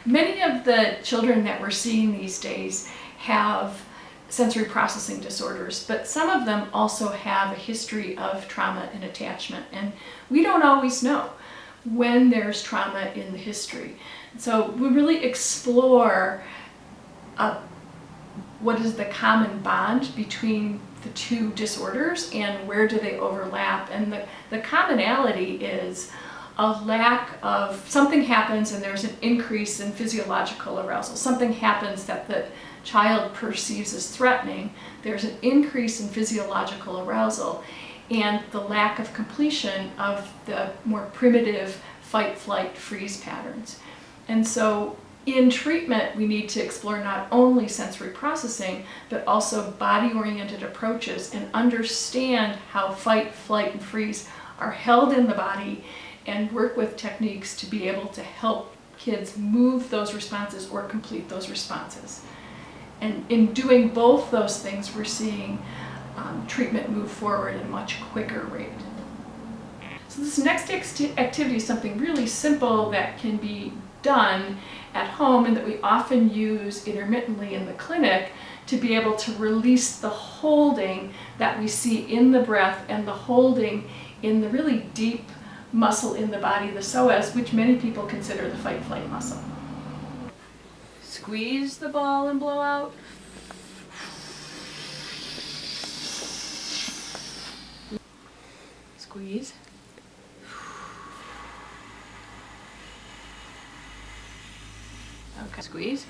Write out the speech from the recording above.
Many of the children that we're seeing these days have sensory processing disorders, but some of them also have a history of trauma and attachment, and we don't always know when there's trauma in the history. So we really explore what is the common bond between the two disorders and where do they overlap. And the commonality is a lack of, something happens and there's an increase in physiological arousal. Something happens that the child perceives as threatening, there's an increase in physiological arousal, and the lack of completion of the more primitive fight, flight, freeze patterns. And so in treatment, we need to explore not only sensory processing, but also body-oriented approaches and understand how fight, flight, and freeze are held in the body, and work with techniques to be able to help kids move those responses or complete those responses. And in doing both those things, we're seeing treatment move forward at a much quicker rate. So this next activity is something really simple that can be done at home and that we often use intermittently in the clinic to be able to release the holding that we see in the breath and the holding in the really deep muscle in the body, the psoas, which many people consider the fight-flight muscle. Squeeze the ball and blow out. Squeeze. Okay. Squeeze.